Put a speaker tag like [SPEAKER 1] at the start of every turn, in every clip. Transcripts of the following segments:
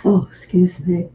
[SPEAKER 1] Oh, excuse me.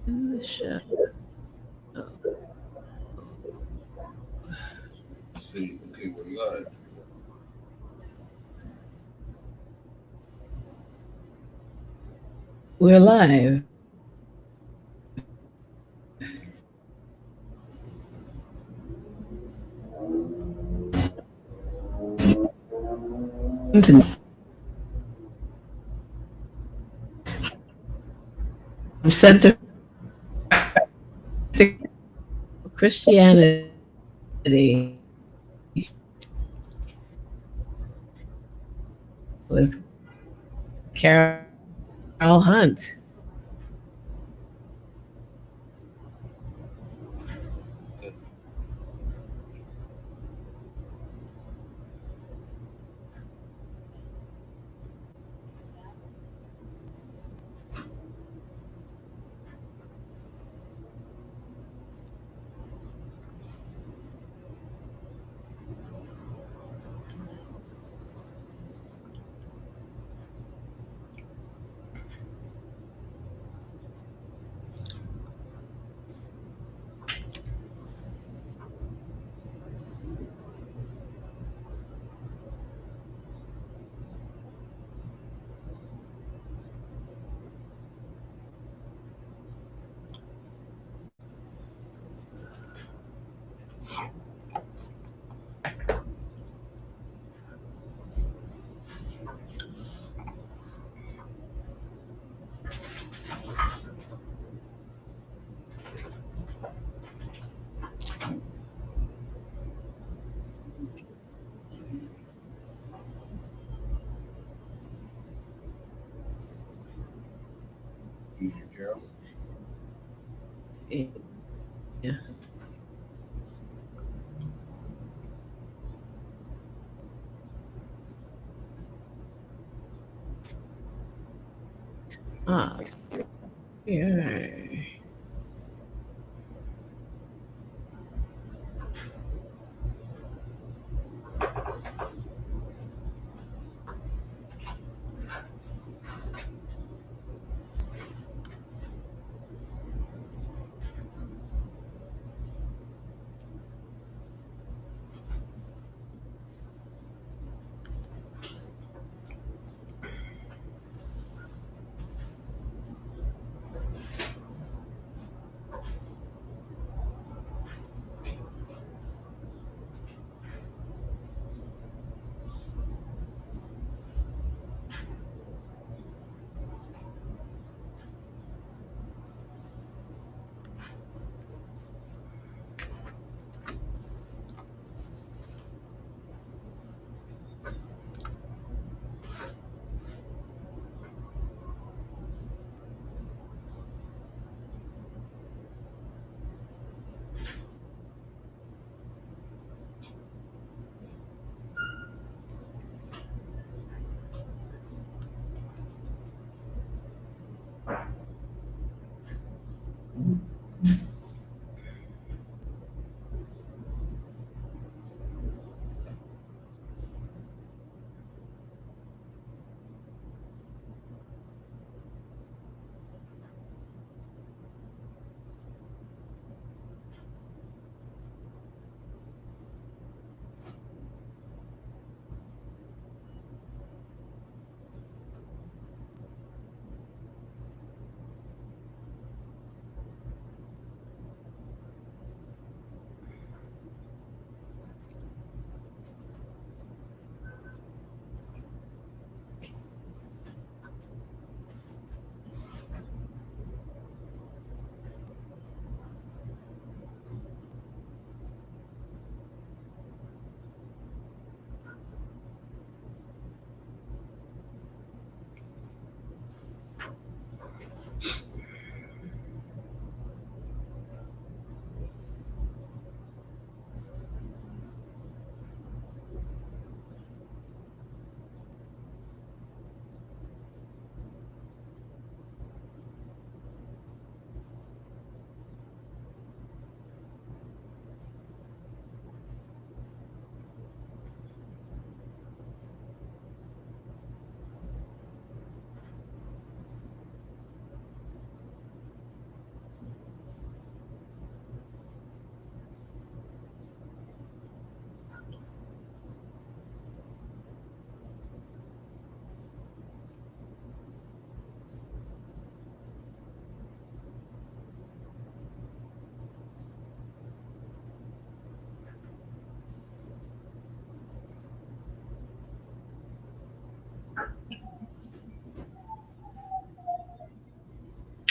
[SPEAKER 2] In the show.
[SPEAKER 3] See, okay, we're live.
[SPEAKER 2] We're live. Center for Christianity with Carol Hunt.
[SPEAKER 3] Can you hear Carol?
[SPEAKER 2] Yeah. Ah, yeah.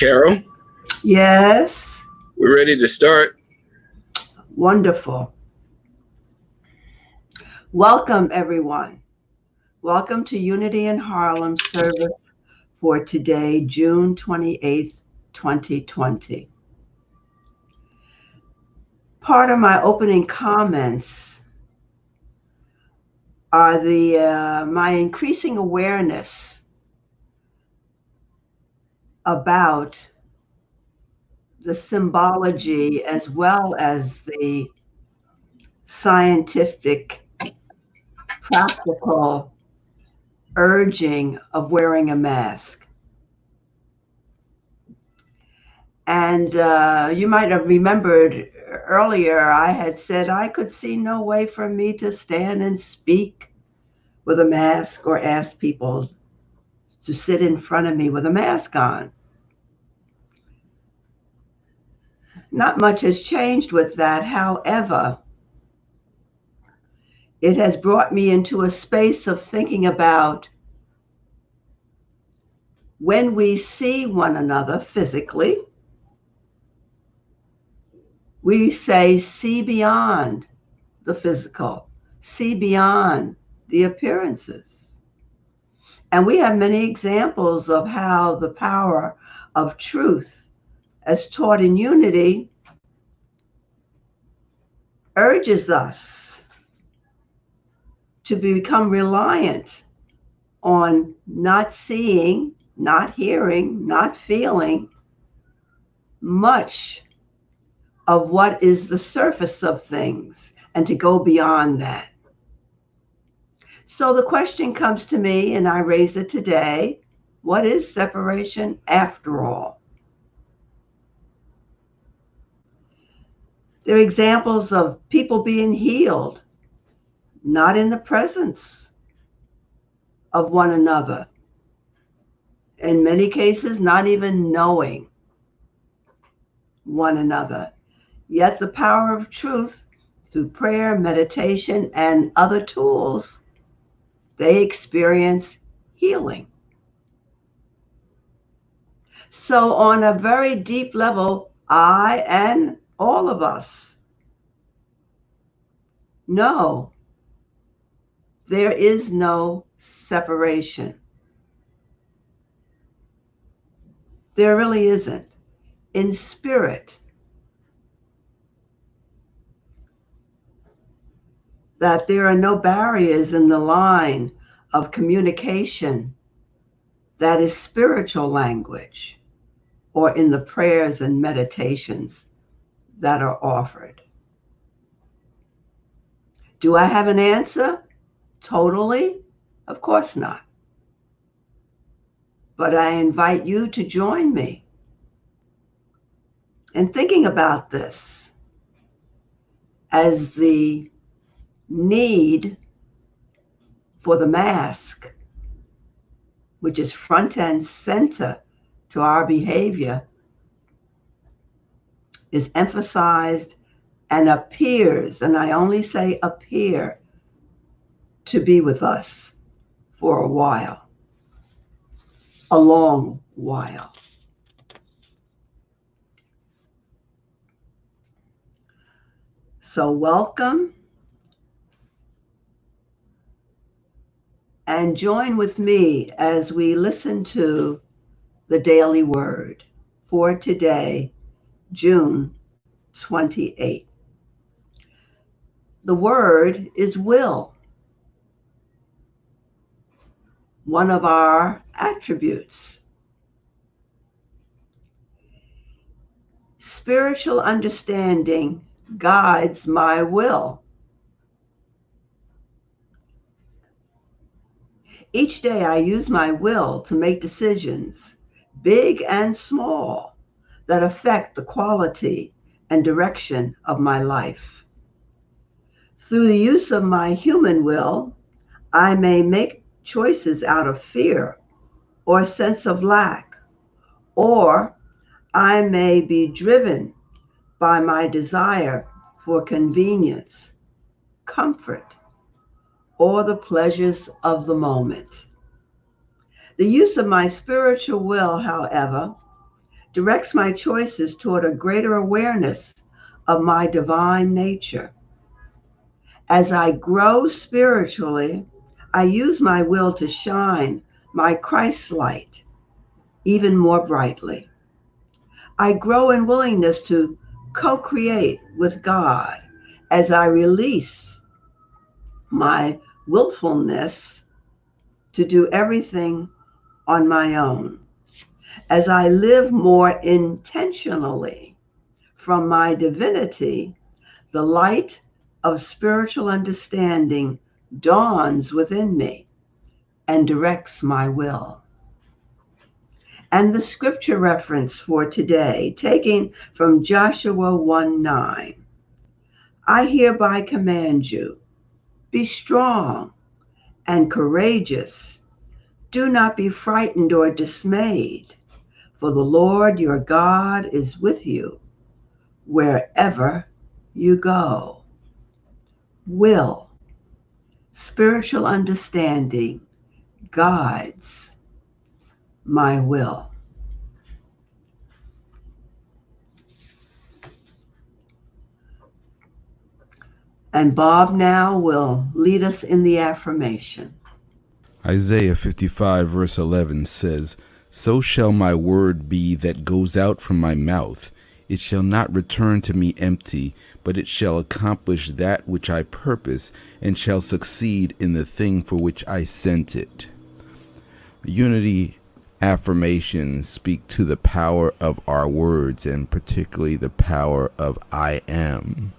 [SPEAKER 3] Carol,
[SPEAKER 1] Yes.
[SPEAKER 3] we're ready to start.
[SPEAKER 1] Wonderful. Welcome, everyone. Welcome to Unity in Harlem service for today, June 28th, 2020. Part of my opening comments are my increasing awareness about the symbology as well as the scientific, practical urging of wearing a mask. And you might have remembered earlier, I had said I could see no way for me to stand and speak with a mask or ask people to sit in front of me with a mask on. Not much has changed with that. However, it has brought me into a space of thinking about when we see one another physically, we say, see beyond the physical, see beyond the appearances. And we have many examples of how the power of truth, as taught in unity, urges us to become reliant on not seeing, not hearing, not feeling much of what is the surface of things and to go beyond that. So the question comes to me, and I raise it today, what is separation after all? There are examples of people being healed, not in the presence of one another. In many cases, not even knowing one another. Yet the power of truth, through prayer, meditation, and other tools, they experience healing. So on a very deep level, I and all of us know there is no separation. There really isn't. In spirit, that there are no barriers in the line of communication that is spiritual language or in the prayers and meditations that are offered. Do I have an answer? Totally? Of course not. But I invite you to join me in thinking about this as the need for the mask, which is front and center to our behavior, is emphasized and appears, and I only say appear, to be with us for a while, a long while. So welcome and join with me as we listen to the Daily Word for today, June 28th. The word is will, one of our attributes. Spiritual understanding guides my will. Each day I use my will to make decisions, big and small, that affect the quality and direction of my life. Through the use of my human will, I may make choices out of fear or a sense of lack, or I may be driven by my desire for convenience, comfort, or the pleasures of the moment. The use of my spiritual will, however, directs my choices toward a greater awareness of my divine nature. As I grow spiritually, I use my will to shine my Christ light even more brightly. I grow in willingness to co create with God as I release my willfulness to do everything on my own. As I live more intentionally from my divinity, the light of spiritual understanding dawns within me and directs my will. And the scripture reference for today, taking from Joshua 1:9, I hereby command you, be strong and courageous. Do not be frightened or dismayed, for the Lord your God is with you wherever you go. Will, spiritual understanding guides my will. And Bob now will lead us in the affirmation.
[SPEAKER 4] Isaiah 55 verse 11 says, So shall my word be that goes out from my mouth. It shall not return to me empty, but it shall accomplish that which I purpose, and shall succeed in the thing for which I sent it. Unity affirmations speak to the power of our words, and particularly the power of I am.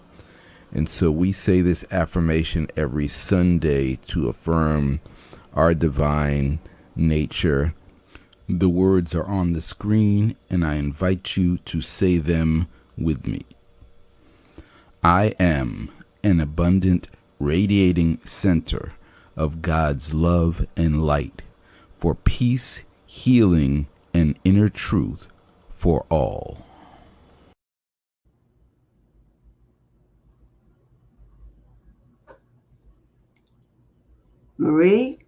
[SPEAKER 4] And so we say this affirmation every Sunday to affirm our divine nature. The words are on the screen, and I invite you to say them with me. I am an abundant, radiating center of God's love and light for peace, healing, and inner truth for all.
[SPEAKER 1] Marie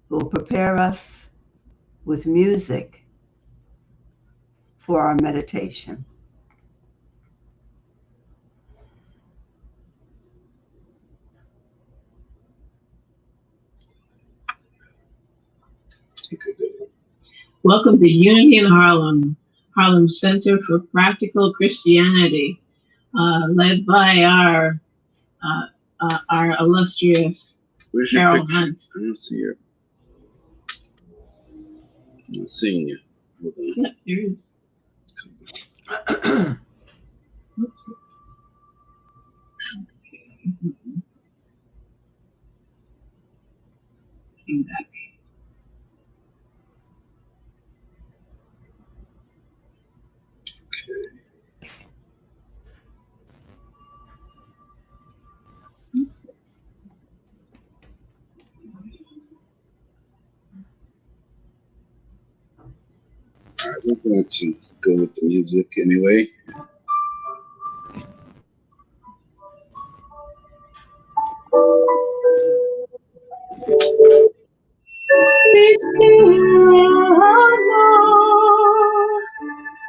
[SPEAKER 1] will prepare us with music for our meditation.
[SPEAKER 2] Welcome to Unity in Harlem, Harlem Center for Practical Christianity, led by our illustrious Carol Hunt.
[SPEAKER 3] I don't see her. I'm not seeing you. Hold on.
[SPEAKER 2] Yep, there it is. Oops. Came back.
[SPEAKER 3] All right, we're going to go with the music anyway.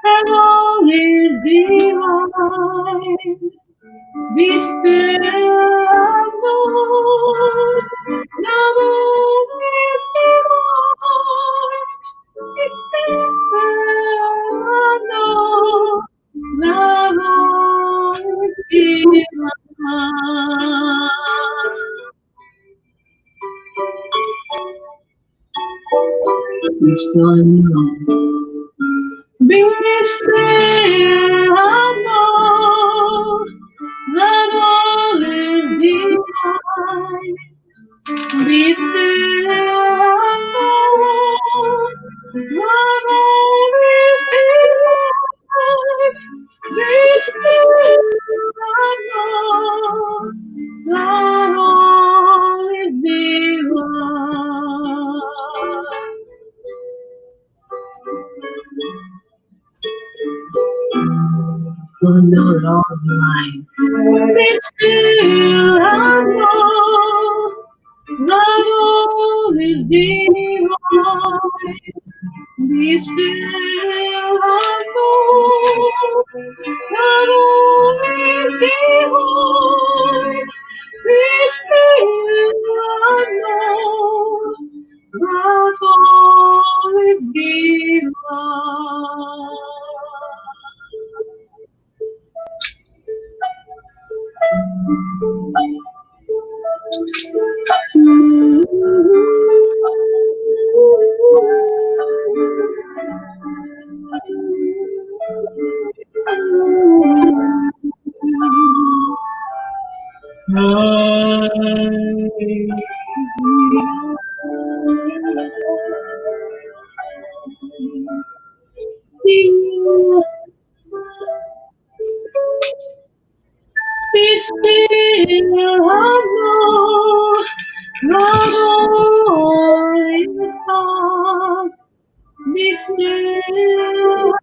[SPEAKER 2] And all is divine. Be still, Lord. The Lord is divine. Be still, Lord. The Lord is divine. Be still and know. Be still and know that all is divine. Be still and know that all is divine. Be still and know that all is divine. So know it all is mine. Be still and know that all is divine. Be still, I know, not always behind. Be still, I know, not always behind. Be still, I know, not always thought. Be still,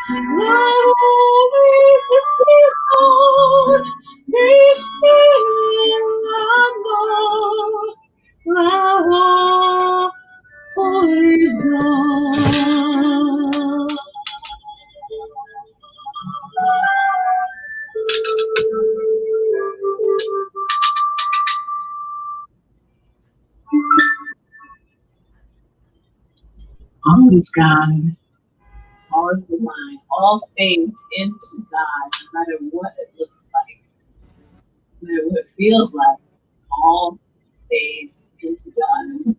[SPEAKER 2] not always thought. Be still, I know, not always gone. Always God, always divine, all fades into God, no matter what it looks like, no matter what it feels like, all fades into God.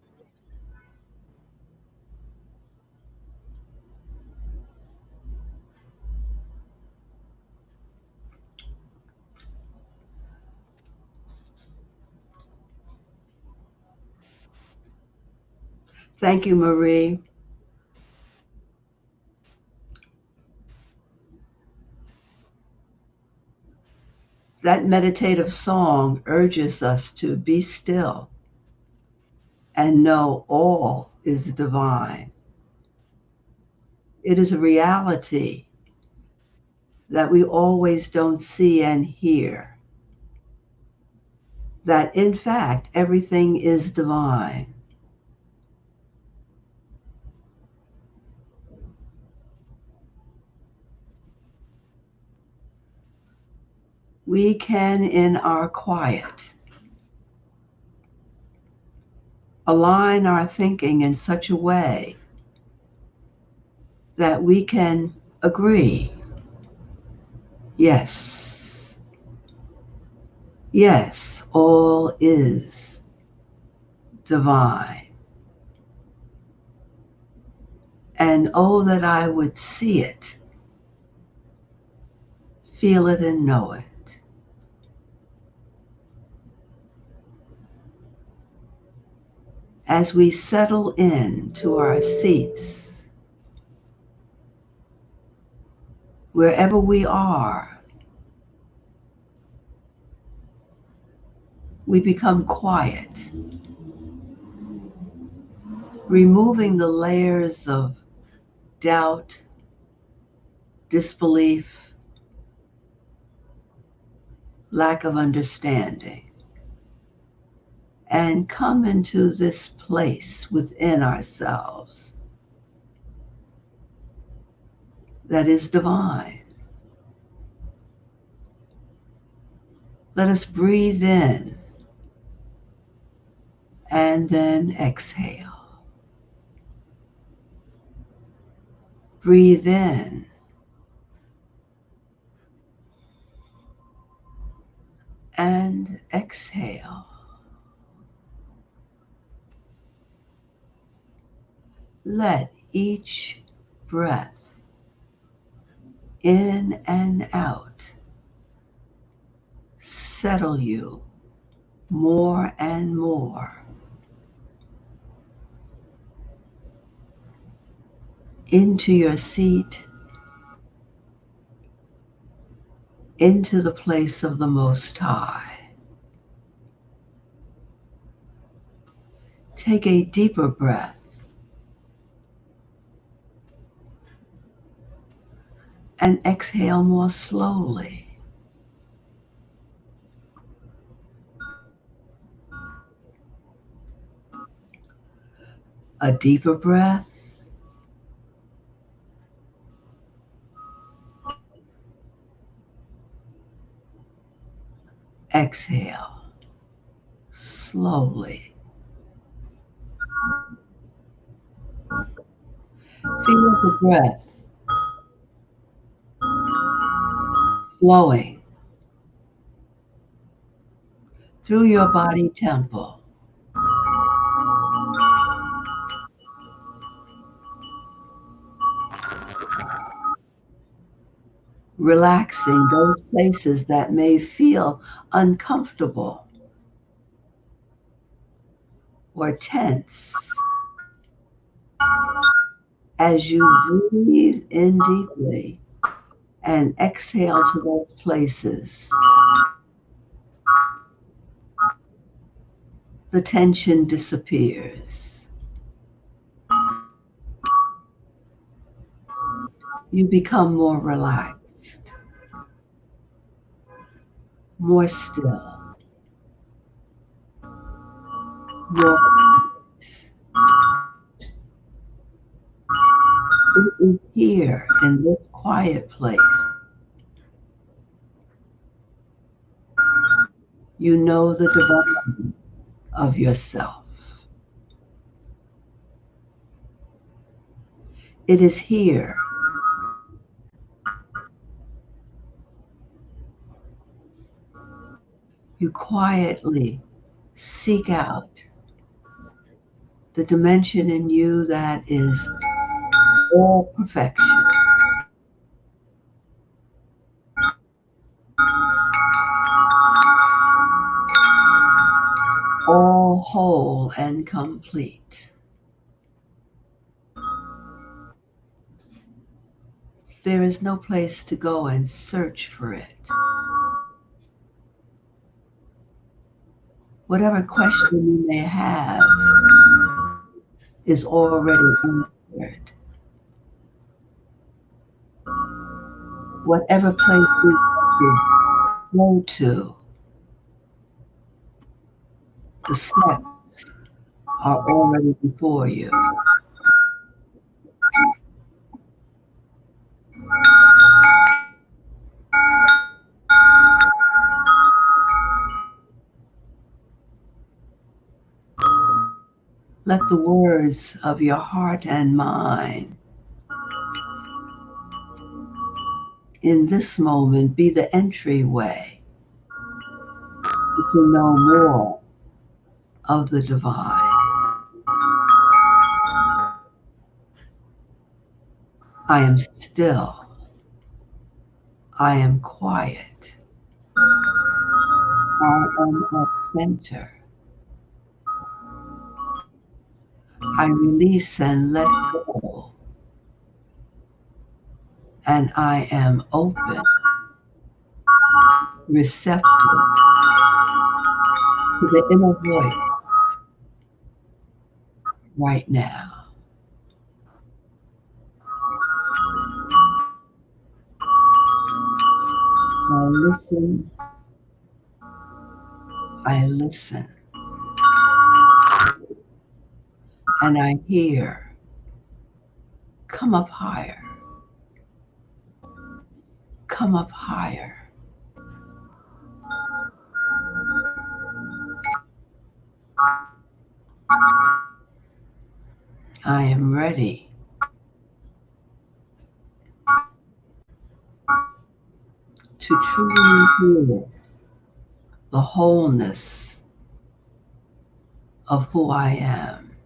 [SPEAKER 1] Thank you, Marie. That meditative song urges us to be still and know all is divine. It is a reality that we always don't see and hear, that in fact everything is divine. We can, in our quiet, align our thinking in such a way that we can agree, yes, yes, all is divine. And oh, that I would see it, feel it, and know it. As we settle in to our seats, wherever we are, we become quiet, removing the layers of doubt, disbelief, lack of understanding, and come into this place within ourselves that is divine. Let us breathe in and then exhale. Breathe in and exhale. Let each breath in and out settle you more and more into your seat, into the place of the Most High. Take a deeper breath and exhale more slowly. A deeper breath. Exhale slowly. Feel the breath flowing through your body temple, relaxing those places that may feel uncomfortable or tense. As you breathe in deeply and exhale to those places, the tension disappears. You become more relaxed, more still, more quiet. It is here in this quiet place you know the divine of yourself. It is here you quietly seek out the dimension in you that is all perfection, all whole and complete. There is no place to go and search for it. Whatever question you may have is already answered. Whatever place you want to go to, the steps are already before you. Let the words of your heart and mind in this moment be the entryway to know more of the divine. I am still. I am quiet. I am at center. I release and let go. And I am open, receptive to the inner voice right now. I listen. I listen. And I hear. Come up higher. Come up higher. I am ready to truly hear the wholeness of who I am,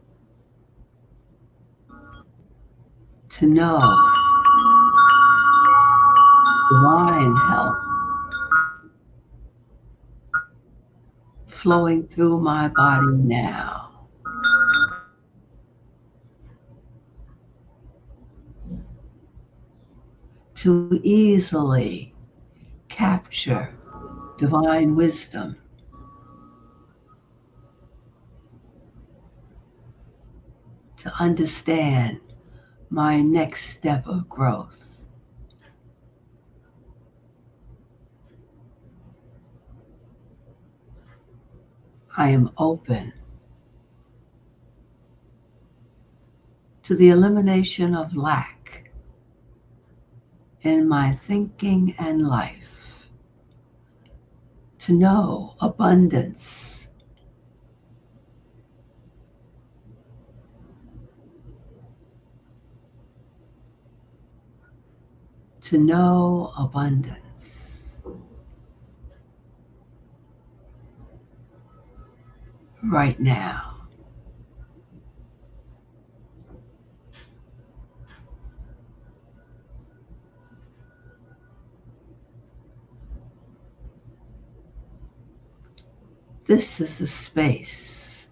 [SPEAKER 1] to know divine health flowing through my body now, to easily capture divine wisdom, to understand my next step of growth. I am open to the elimination of lack in my thinking and life, to know abundance, to know abundance. Right now. This is the space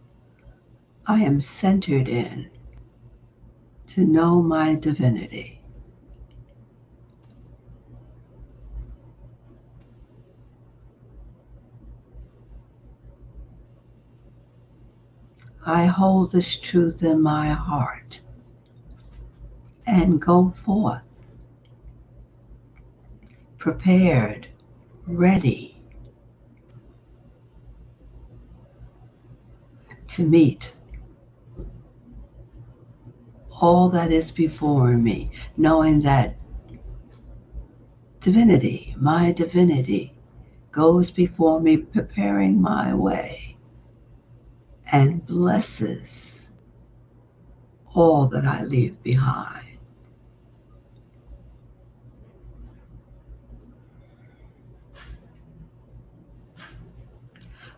[SPEAKER 1] I am centered in to know my divinity. I hold this truth in my heart and go forth, prepared, ready to meet all that is before me, knowing that divinity, my divinity, goes before me, preparing my way and blesses all that I leave behind.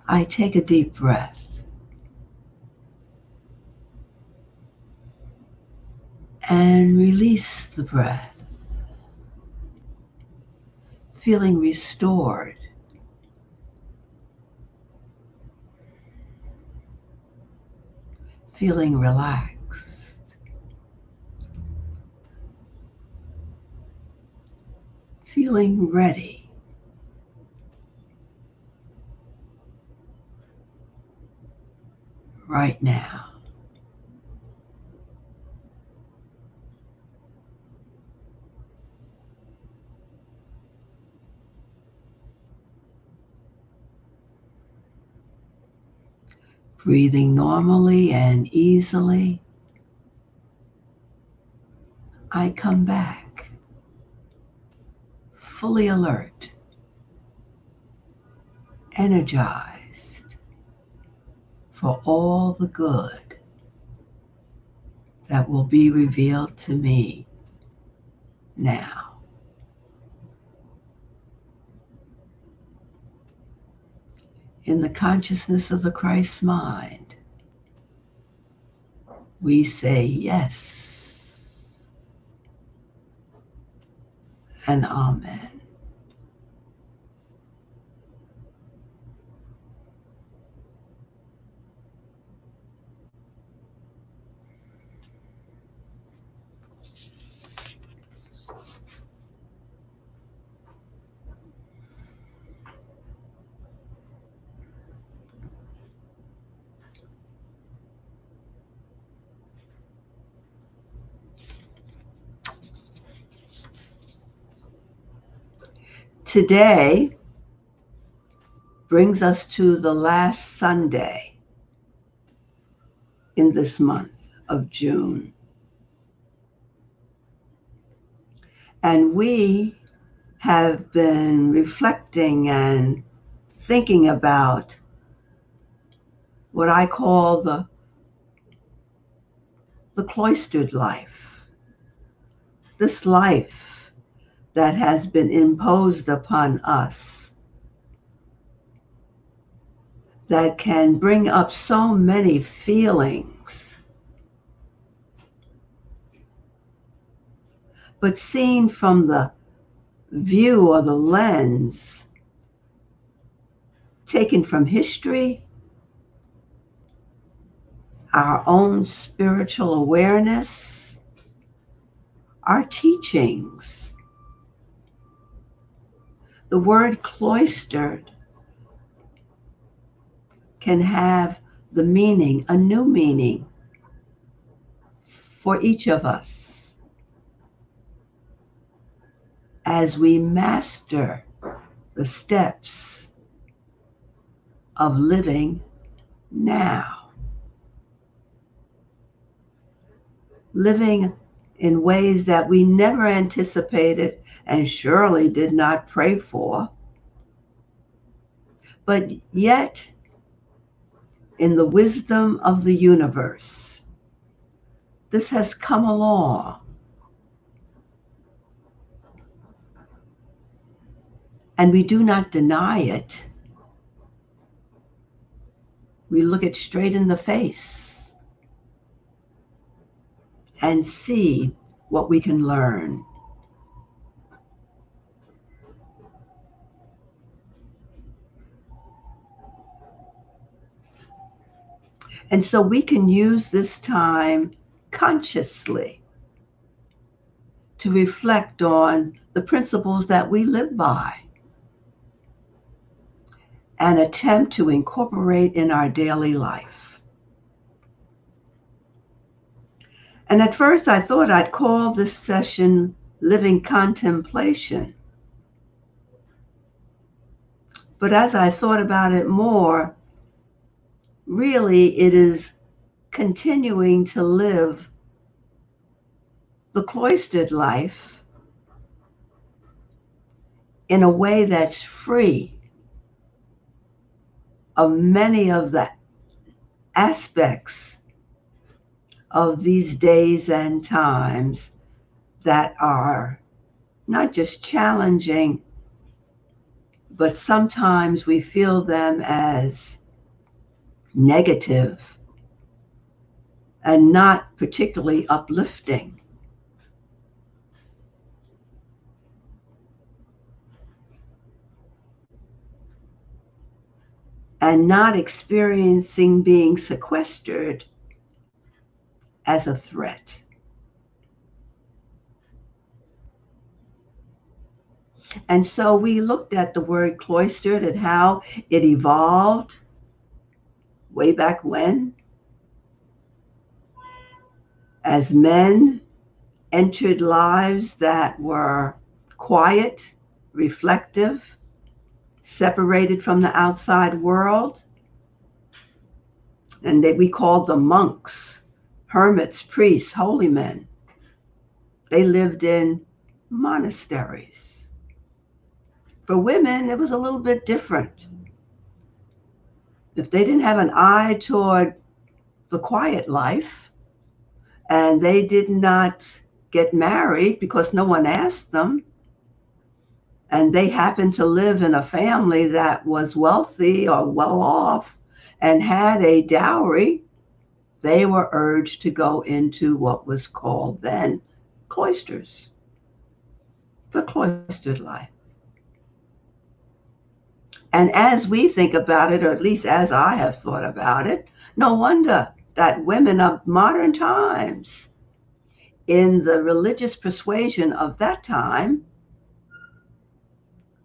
[SPEAKER 1] I take a deep breath and release the breath, feeling restored, feeling relaxed, feeling ready. Right now. Breathing normally and easily, I come back, fully alert, energized for all the good that will be revealed to me now. In the consciousness of the Christ mind, we say yes and amen. Today brings us to the last Sunday in this month of June. And we have been reflecting and thinking about what I call the cloistered life. This life that has been imposed upon us that can bring up so many feelings, but seen from the view or the lens taken from history, our own spiritual awareness, our teachings. The word cloistered can have the meaning, a new meaning for each of us as we master the steps of living now. living in ways that we never anticipated and surely did not pray for. But yet, in the wisdom of the universe, this has come along. And we do not deny it. We look it straight in the face and see what we can learn. And so we can use this time consciously to reflect on the principles that we live by and attempt to incorporate in our daily life. And at first I thought I'd call this session Living Contemplation. But as I thought about it more, really it is continuing to live the cloistered life in a way that's free of many of the aspects of these days and times that are not just challenging, but sometimes we feel them as negative and not particularly uplifting. And not experiencing being sequestered as a threat. And so we looked at the word cloistered and how it evolved way back when, as men entered lives that were quiet, reflective, separated from the outside world. And we called them monks, hermits, priests, holy men. They lived in monasteries. For women, it was a little bit different. If they didn't have an eye toward the quiet life, and they did not get married because no one asked them, and they happened to live in a family that was wealthy or well off and had a dowry, they were urged to go into what was called then cloisters, the cloistered life. And as we think about it, or at least as I have thought about it, no wonder that women of modern times, in the religious persuasion of that time,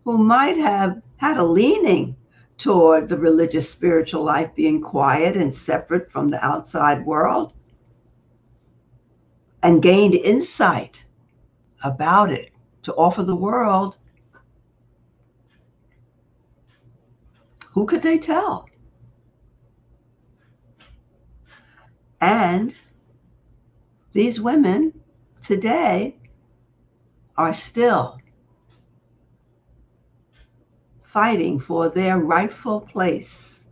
[SPEAKER 1] who might have had a leaning toward the religious spiritual life being quiet and separate from the outside world, and gained insight about it to offer the world, who could they tell? And these women today are still fighting for their rightful place,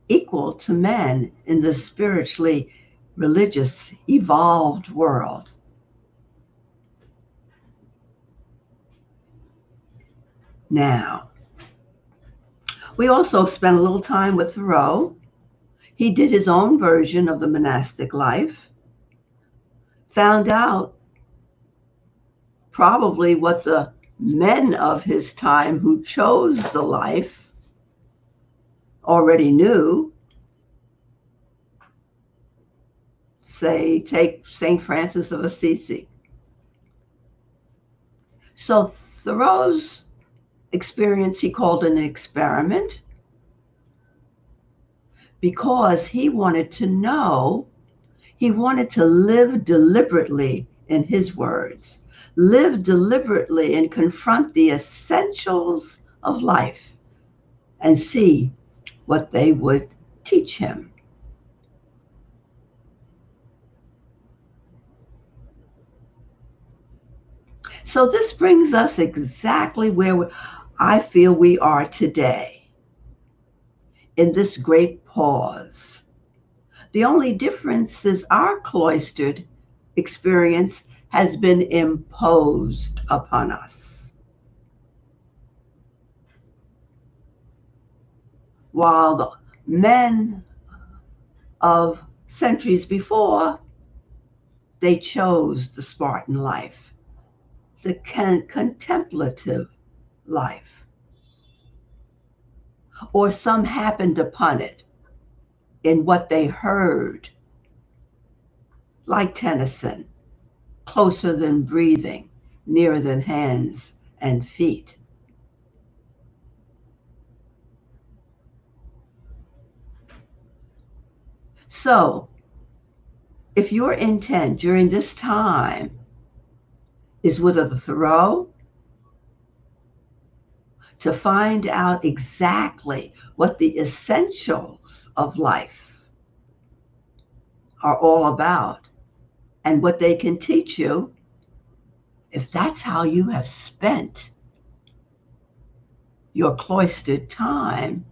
[SPEAKER 1] equal to men in the spiritually religious, evolved world. Now, we also spent a little time with Thoreau. He did his own version of the monastic life, found out probably what the men of his time who chose the life already knew. Say, take St. Francis of Assisi. So Thoreau's experience he called an experiment because he wanted to know, he wanted to live deliberately, in his words, live deliberately and confront the essentials of life and see what they would teach him. So this brings us exactly where I feel we are today in this great pause. The only difference is our cloistered experience has been imposed upon us. While the men of centuries before, they chose the Spartan life, the contemplative life, or some happened upon it in what they heard, like Tennyson, closer than breathing, nearer than hands and feet. So, if your intent during this time is with a Thoreau, to find out exactly what the essentials of life are all about and what they can teach you, if that's how you have spent your cloistered time,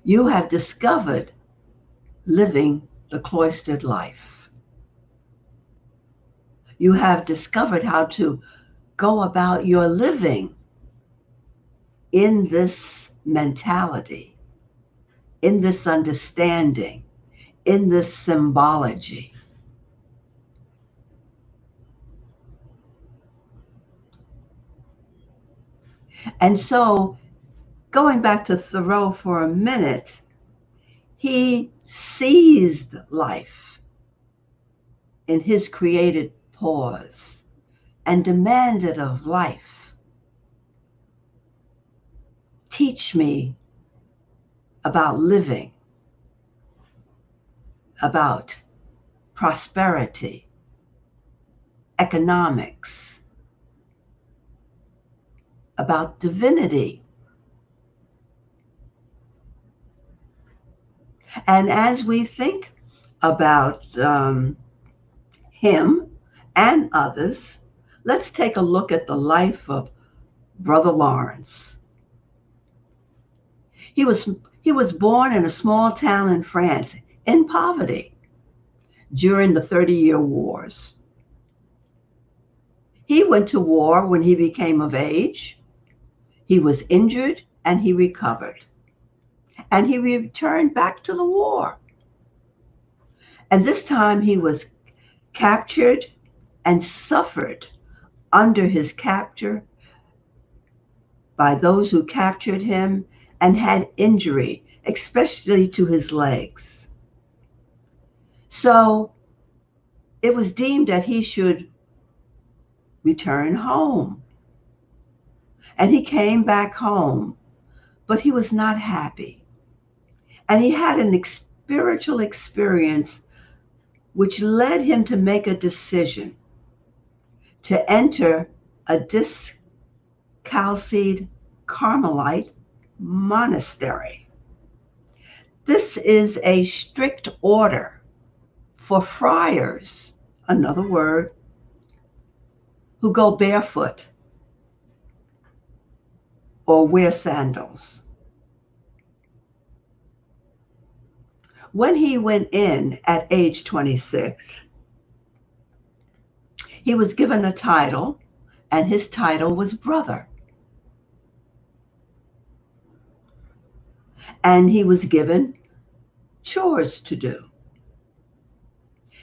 [SPEAKER 1] you have discovered living the cloistered life. You have discovered how to go about your living in this mentality, in this understanding, in this symbology. And so, going back to Thoreau for a minute, he seized life in his created pause and demanded of life, teach me about living, about prosperity, economics, about divinity. And as we think about him and others, let's take a look at the life of Brother Lawrence. He was, he was born in a small town in France in poverty during the 30-Year Wars. He went to war when he became of age. He was injured and he recovered. And he returned back to the war. And this time he was captured and suffered under his capture by those who captured him and had injury, especially to his legs. So it was deemed that he should return home. And he came back home, but he was not happy. And he had an spiritual experience which led him to make a decision to enter a discalced Carmelite monastery. This is a strict order for friars, another word, who go barefoot or wear sandals. When he went in at age 26, he was given a title, and his title was brother. And he was given chores to do.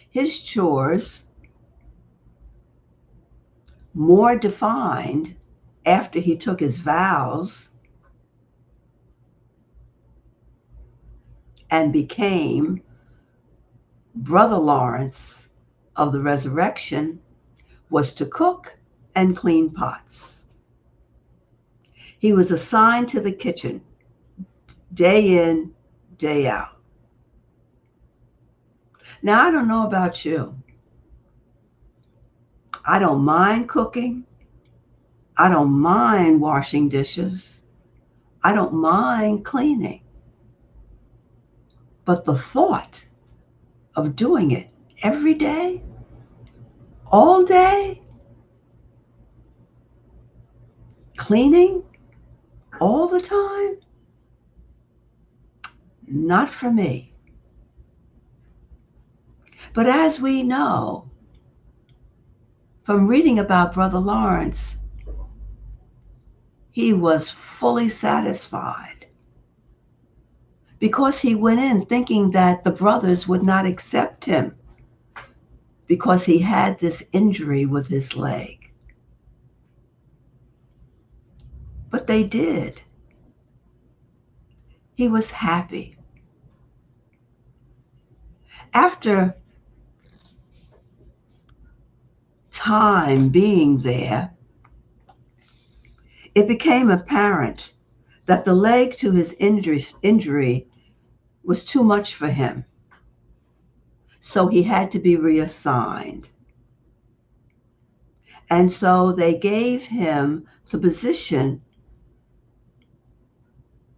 [SPEAKER 1] His chores, more defined after he took his vows and became Brother Lawrence of the Resurrection, was to cook and clean pots. He was assigned to the kitchen day in, day out. Now, I don't know about you. I don't mind cooking. I don't mind washing dishes. I don't mind cleaning. But the thought of doing it every day, all day, Cleaning all the time? Not for me. But as we know from reading about Brother Lawrence, he was fully satisfied because he went in thinking that the brothers would not accept him because he had this injury with his leg. But they did. He was happy. After time being there, it became apparent that the leg to his injury was too much for him. So he had to be reassigned. And so they gave him the position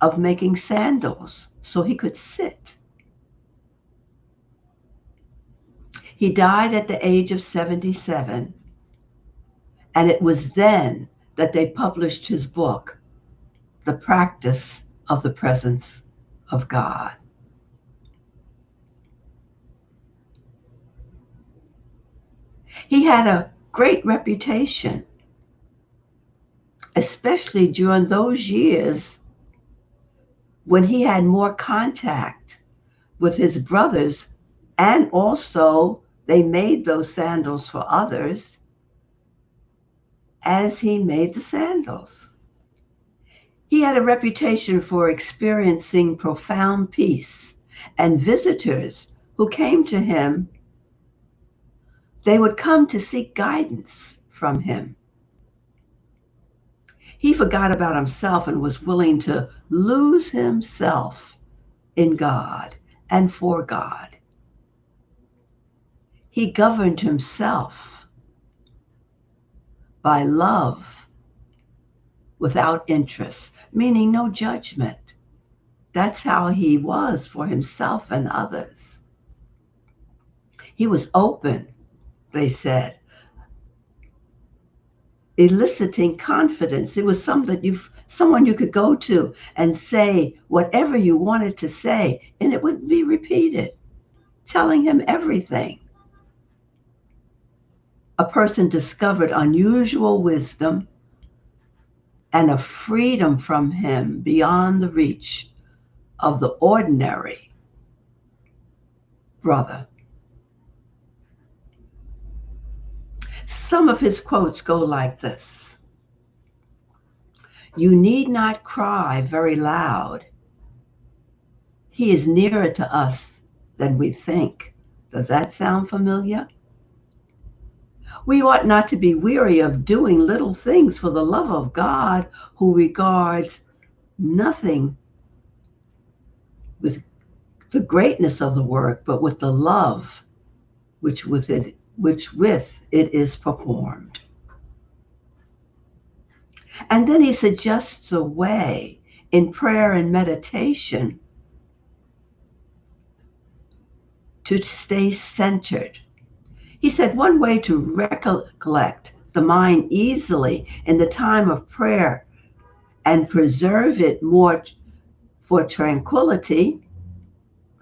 [SPEAKER 1] of making sandals so he could sit. He died at the age of 77, and it was then that they published his book, The Practice of the Presence of God. He had a great reputation, especially during those years when he had more contact with his brothers, and also they made those sandals for others as he made the sandals. He had a reputation for experiencing profound peace, and visitors who came to him, they would come to seek guidance from him. He forgot about himself and was willing to lose himself in God and for God. He governed himself by love without interest, meaning no judgment. That's how he was for himself and others. He was open, they said, eliciting confidence. It was someone you could go to and say whatever you wanted to say, and it wouldn't be repeated, telling him everything. A person discovered unusual wisdom and a freedom from him beyond the reach of the ordinary brother. Some of his quotes go like this: "You need not cry very loud. He is nearer to us than we think." Does that sound familiar? We ought not to be weary of doing little things for the love of God, who regards nothing with the greatness of the work, but with the love which with it is performed. And then he suggests a way in prayer and meditation to stay centered. He said one way to recollect the mind easily in the time of prayer and preserve it more for tranquility,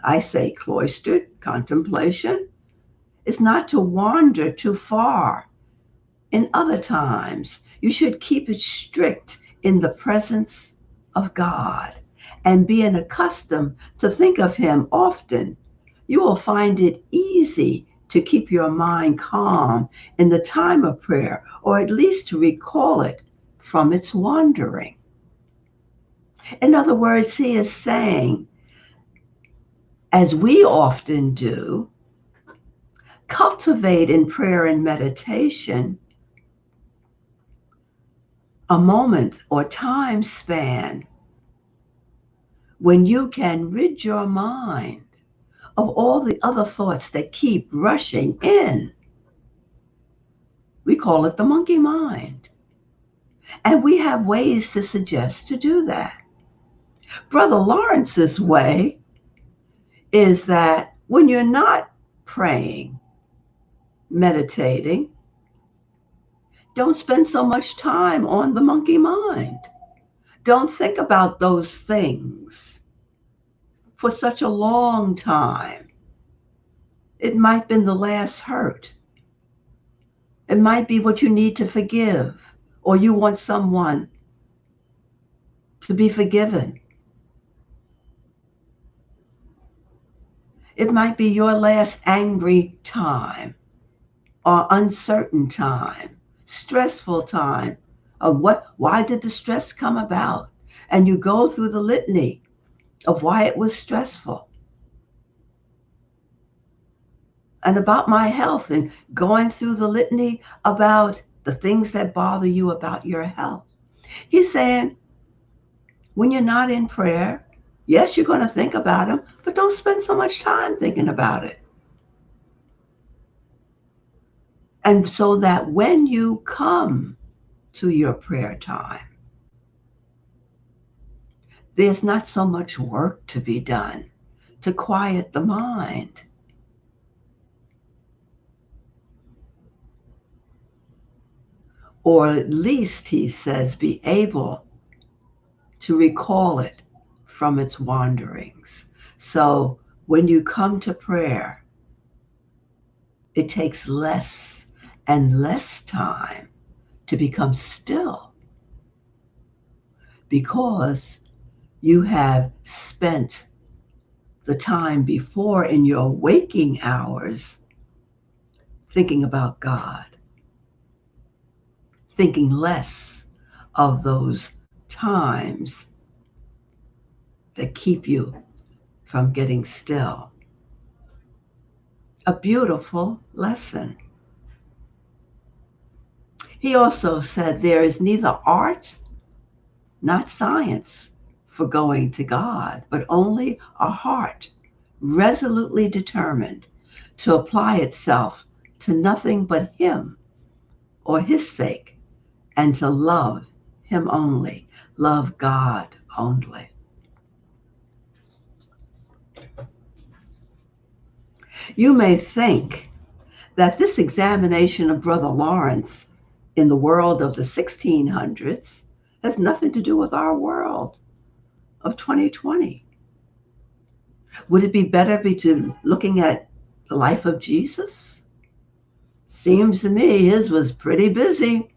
[SPEAKER 1] I say cloistered contemplation, is not to wander too far. In other times, you should keep it strict in the presence of God, and being accustomed to think of him often, you will find it easy to keep your mind calm in the time of prayer, or at least to recall it from its wandering. In other words, he is saying, as we often do, cultivate in prayer and meditation a moment or time span when you can rid your mind of all the other thoughts that keep rushing in. We call it the monkey mind. And we have ways to suggest to do that. Brother Lawrence's way is that when you're not praying, meditating, Don't spend so much time on the monkey mind. Don't think about those things for such a long time. It might have been the last hurt. It might be what you need to forgive, or you want someone to be forgiven. It might be your last angry time or uncertain time, stressful time of why did the stress come about? And you go through the litany of why it was stressful and about my health and going through the litany about the things that bother you about your health. He's saying, when you're not in prayer, yes, you're going to think about him, but don't spend so much time thinking about it. And so that when you come to your prayer time, there's not so much work to be done to quiet the mind. Or at least, he says, be able to recall it from its wanderings. So when you come to prayer, it takes less and less time to become still because you have spent the time before in your waking hours thinking about God, thinking less of those times that keep you from getting still. A beautiful lesson. He also said there is neither art, not science, for going to God, but only a heart resolutely determined to apply itself to nothing but Him or His sake, and to love Him only, love God only. You may think that this examination of Brother Lawrence in the world of the 1600s has nothing to do with our world of 2020. Would it be better to looking at the life of Jesus? Seems to me his was pretty busy.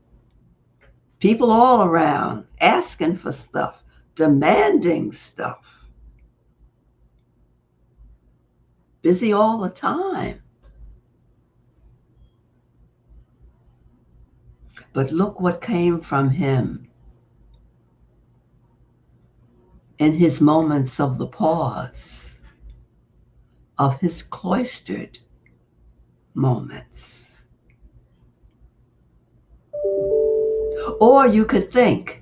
[SPEAKER 1] People all around asking for stuff, demanding stuff. Busy all the time. But look what came from him in his moments of the pause, of his cloistered moments. Or you could think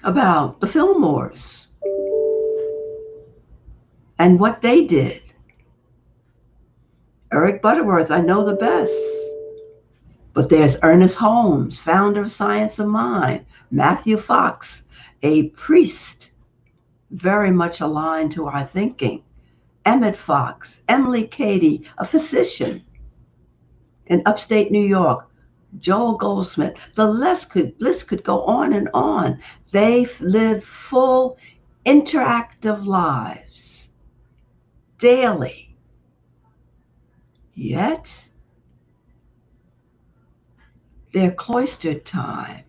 [SPEAKER 1] about the Fillmores and what they did. Eric Butterworth, I know the best. But there's Ernest Holmes, founder of Science of Mind, Matthew Fox, a priest, very much aligned to our thinking, Emmett Fox, Emily Cady, a physician in upstate New York, Joel Goldsmith. The list could go on and on. They've lived full, interactive lives daily. Yet, their cloistered time,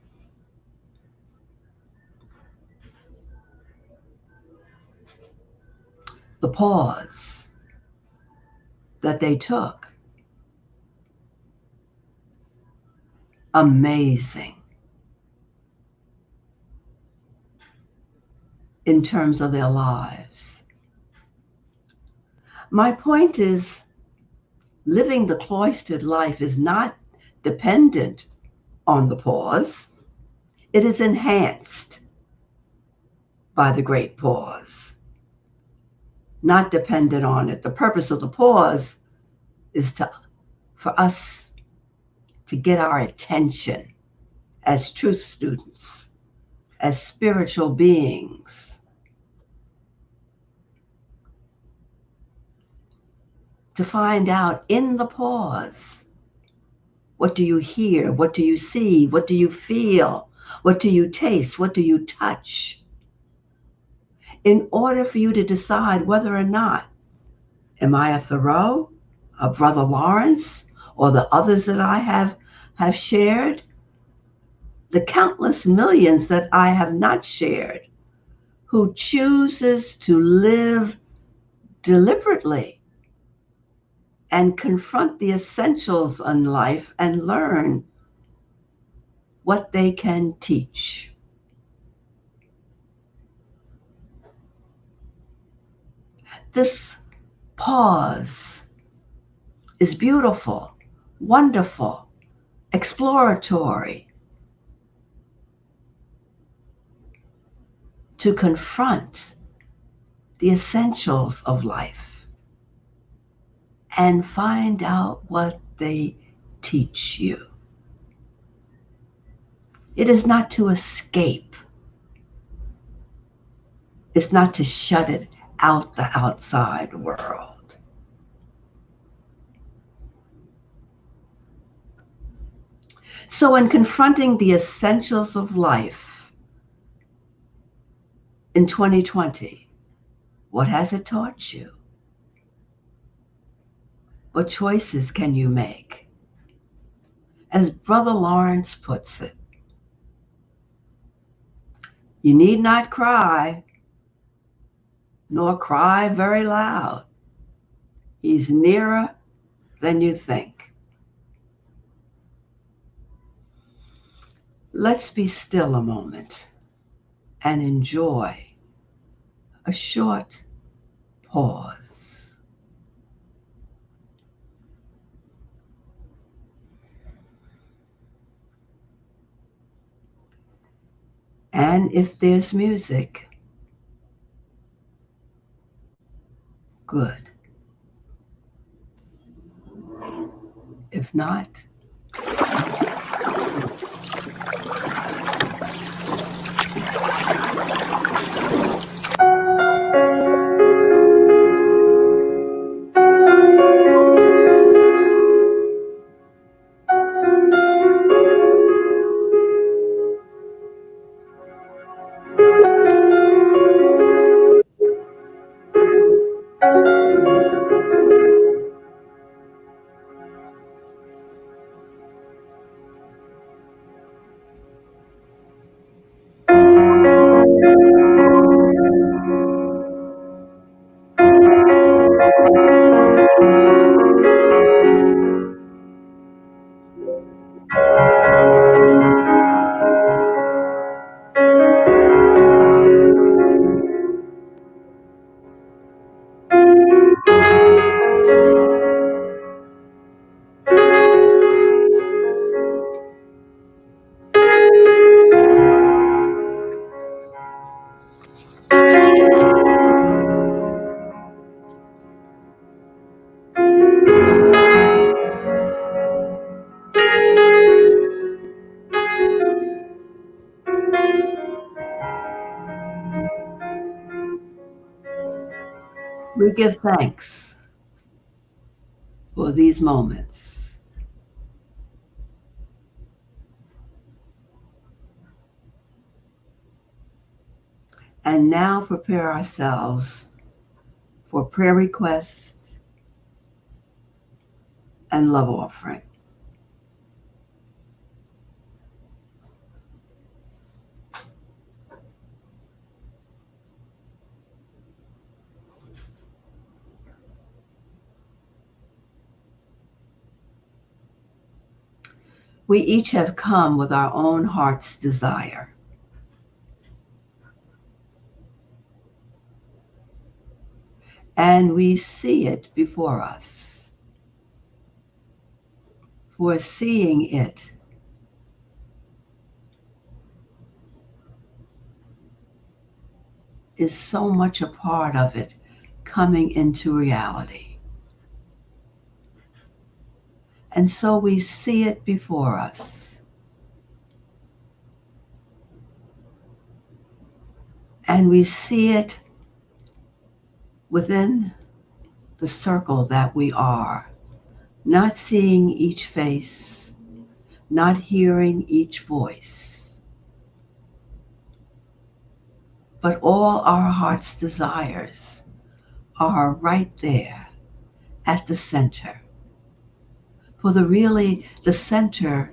[SPEAKER 1] the pause that they took, amazing in terms of their lives. My point is, living the cloistered life is not dependent on the pause. It is enhanced by the great pause, not dependent on it. The purpose of the pause is for us to get our attention as truth students, as spiritual beings, to find out in the pause What do you hear? What do you see? What do you feel? What do you taste? What do you touch? In order for you to decide whether or not, am I a Thoreau, a Brother Lawrence, or the others that I have shared, the countless millions that I have not shared, who chooses to live deliberately and confront the essentials in life and learn what they can teach. This pause is beautiful, wonderful, exploratory, to confront the essentials of life and find out what they teach you. It is not to escape. It's not to shut it out the outside world. So in confronting the essentials of life in 2020, what has it taught you? What choices can you make? As Brother Lawrence puts it, you need not cry, nor cry very loud. He's nearer than you think. Let's be still a moment and enjoy a short pause. And if there's music, good. If not, we give thanks for these moments. And now prepare ourselves for prayer requests and love offering. We each have come with our own heart's desire. And we see it before us. For seeing it is so much a part of it coming into reality. And so we see it before us. And we see it within the circle that we are, not seeing each face, not hearing each voice, but all our heart's desires are right there at the center. For the center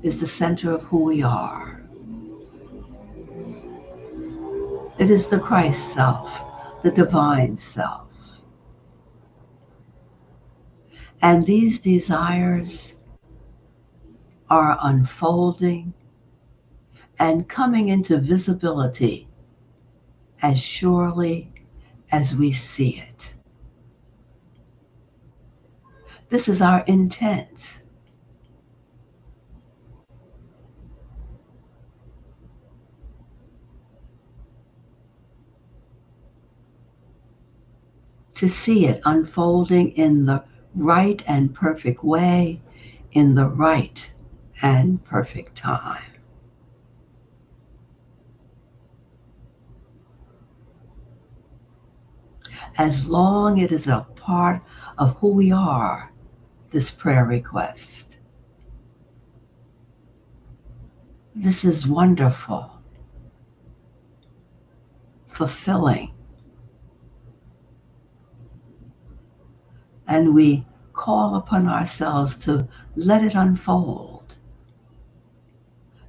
[SPEAKER 1] is the center of who we are. It is the Christ self, the divine self. And these desires are unfolding and coming into visibility as surely as we see it. This is our intent. To see it unfolding in the right and perfect way, in the right and perfect time. As long as it is a part of who we are, this prayer request. This is wonderful, fulfilling, and we call upon ourselves to let it unfold.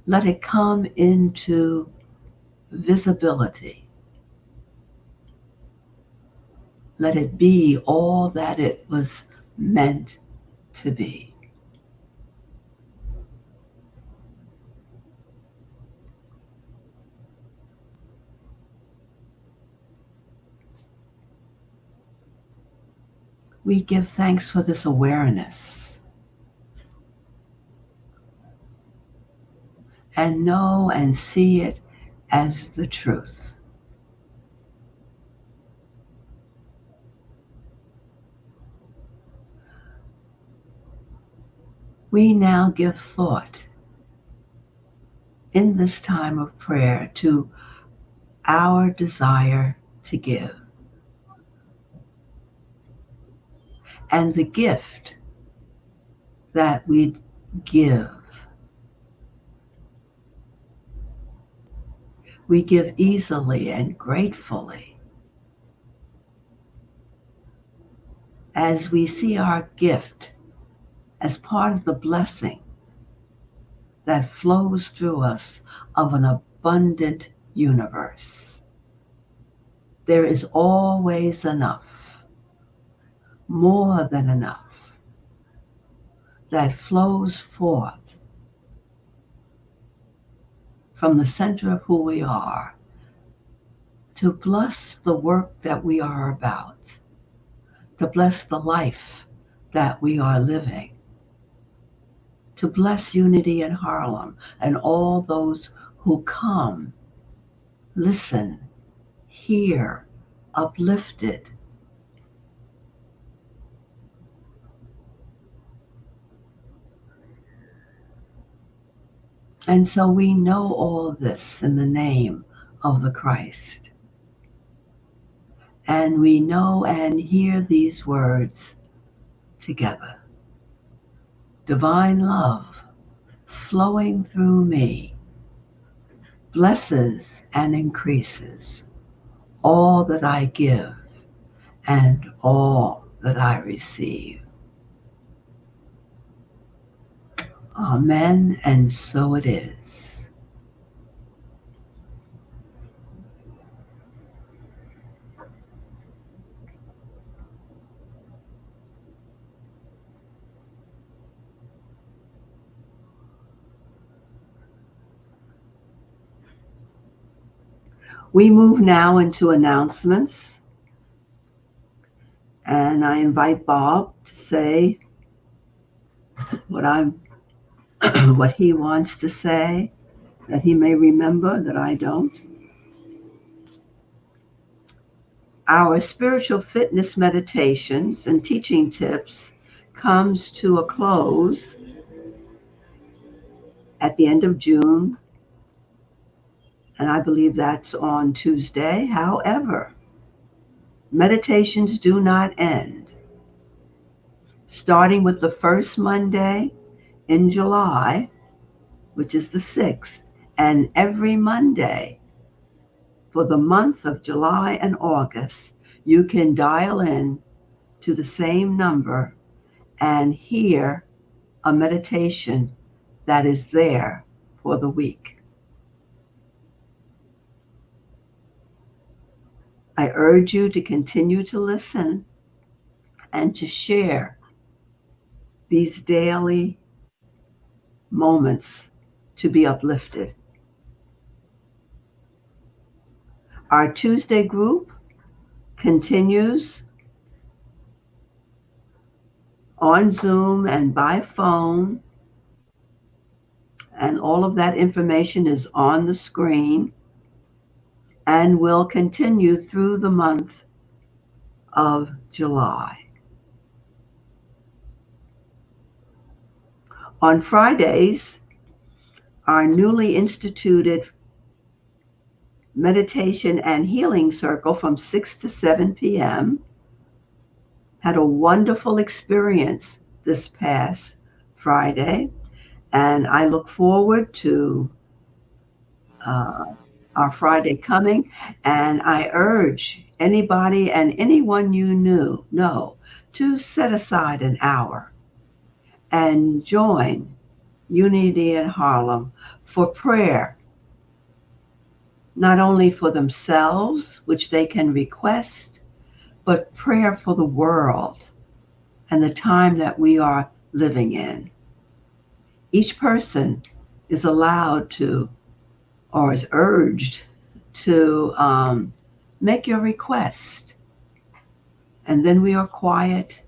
[SPEAKER 1] Let it come into visibility. Let it be all that it was meant to be. We give thanks for this awareness and know and see it as the truth. We now give thought in this time of prayer to our desire to give and the gift that we give. We give easily and gratefully as we see our gift as part of the blessing that flows through us of an abundant universe. There is always enough, more than enough, that flows forth from the center of who we are to bless the work that we are about, to bless the life that we are living, to bless unity in Harlem and all those who come, listen, hear, uplifted. And so we know all this in the name of the Christ. And we know and hear these words together. Divine love flowing through me blesses and increases all that I give and all that I receive. Amen, and so it is. We move now into announcements, and I invite Bob to say what he wants to say, that he may remember that I don't. Our spiritual fitness meditations and teaching tips comes to a close at the end of June, and I believe that's on Tuesday. However, meditations do not end. Starting with the first Monday in July, which is the 6th, and every Monday for the month of July and August, you can dial in to the same number and hear a meditation that is there for the week. I urge you to continue to listen and to share these daily moments to be uplifted. Our Tuesday group continues on Zoom and by phone, and all of that information is on the screen and will continue through the month of July. On Fridays, our newly instituted meditation and healing circle from 6 to 7 p.m. had a wonderful experience this past Friday, and I look forward to our Friday coming, and I urge anybody and anyone you know to set aside an hour and join Unity in Harlem for prayer, not only for themselves, which they can request, but prayer for the world and the time that we are living in. Each person is allowed to, or is urged to make your request. And then we are quiet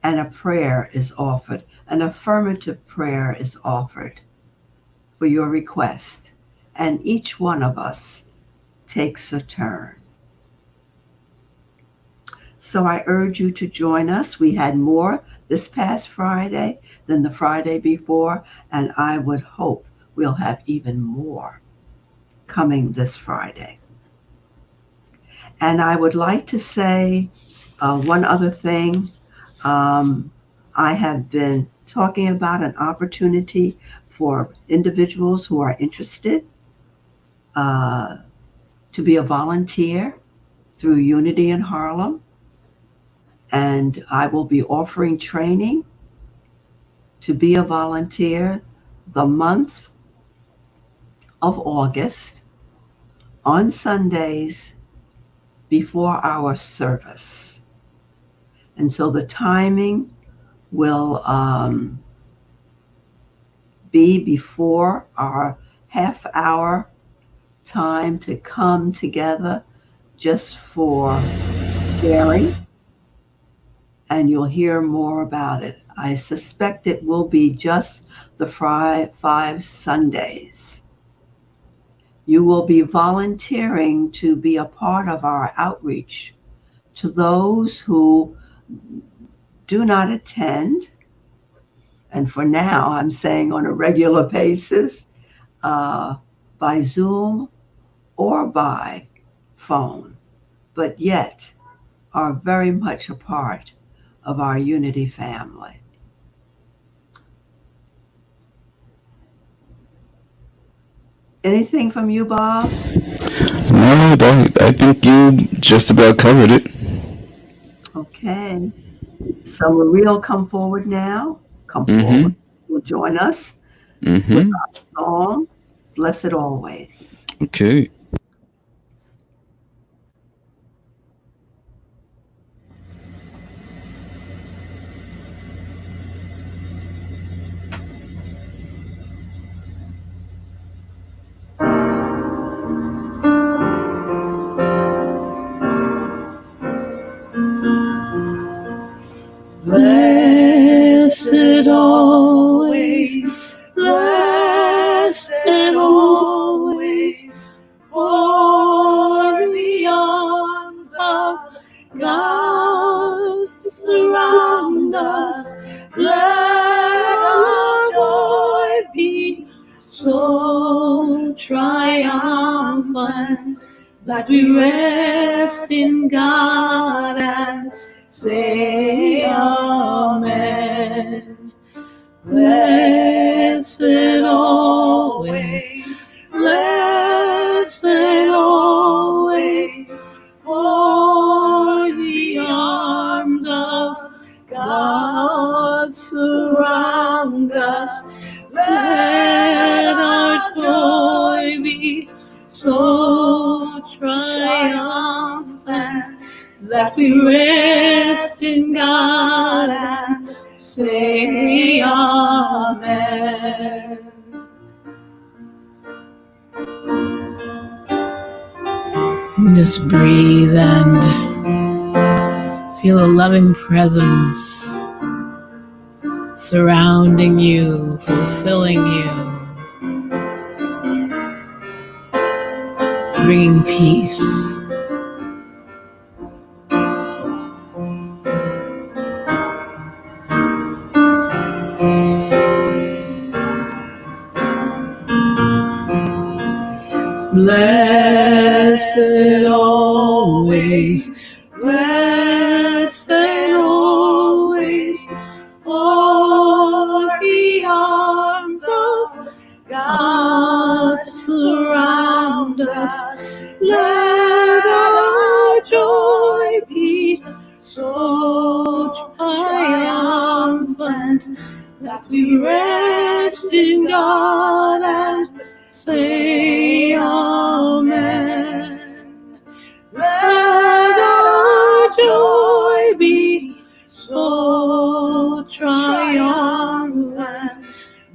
[SPEAKER 1] and a prayer is offered. An affirmative prayer is offered for your request. And each one of us takes a turn. So I urge you to join us. We had more this past Friday than the Friday before, and I would hope we'll have even more coming this Friday. And I would like to say one other thing. I have been talking about an opportunity for individuals who are interested to be a volunteer through Unity in Harlem. And I will be offering training to be a volunteer the month of August on Sundays before our service. And so the timing will be before our half-hour time to come together just for sharing, and you'll hear more about it. I suspect it will be just the 5 Sundays. You will be volunteering to be a part of our outreach to those who do not attend, and for now I'm saying on a regular basis, by Zoom or by phone, but yet are very much a part of our Unity family. Anything from you, Bob?
[SPEAKER 4] No, I think you just about covered it.
[SPEAKER 1] Okay. So Maria will come forward now. Come
[SPEAKER 4] Mm-hmm.
[SPEAKER 1] forward. Will join us with
[SPEAKER 4] Mm-hmm.
[SPEAKER 1] our song, Blessed Always.
[SPEAKER 4] Okay.
[SPEAKER 2] Blessed always, blessed always, for the arms of God surround us. Let our joy be so triumphant that we rest in God and say Amen. Blessed so triumphant, that we rest in God and say Amen. Just breathe and feel a loving presence surrounding you, fulfilling you, bringing peace. Blessed always, blessed always, for the arms of God surround us. Let our joy be so triumphant, that we rest in God and say Amen. Let our joy be so triumphant,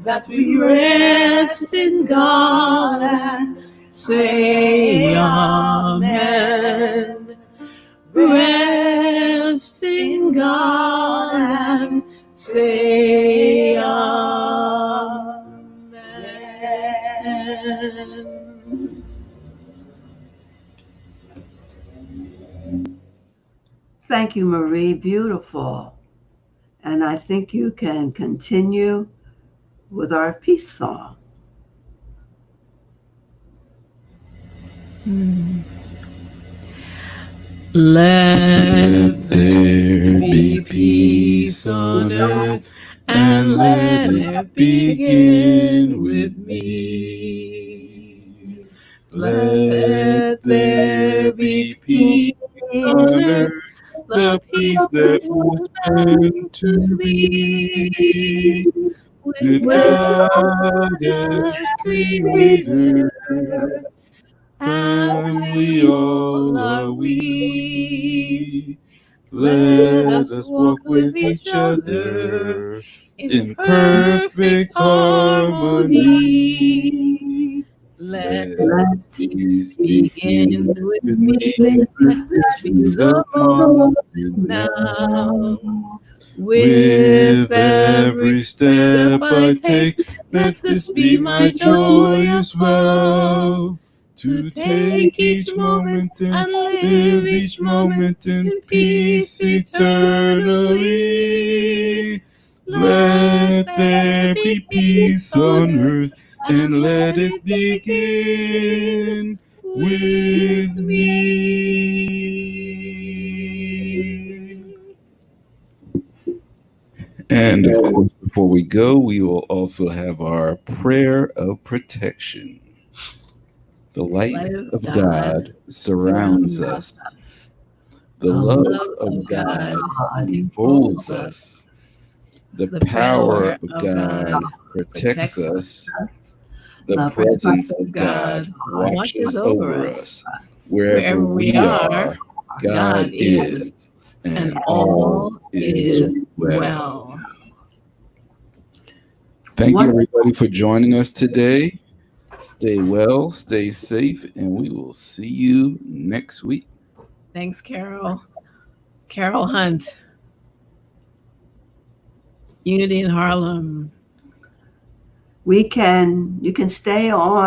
[SPEAKER 2] that we rest in God and say Amen. Rest in God and say Amen.
[SPEAKER 1] Thank you, Marie. Beautiful. And I think you can continue with our peace song.
[SPEAKER 2] Let there be peace on earth, and let it begin with me. Let there be peace on earth, the peace that was meant to be, with God as creator. Family all are we. Let us walk with each other in perfect harmony. Let peace begin with me. Let this be the moment now. With every step I take, let this be my joyous vow. To take each moment and live each moment in peace eternally. Let there be peace on earth, and let it begin with me.
[SPEAKER 4] And of course, before we go, we will also have our prayer of protection. The light of God surrounds us. The love of God enfolds us. The power of God protects us. The presence of God watches over us. Wherever we are, God is, and all is well. Thank you, everybody, for joining us today. Stay well, stay safe, and we will see you next week.
[SPEAKER 2] Thanks, Carol. Carol Hunt, Unity in Harlem.
[SPEAKER 1] You can stay on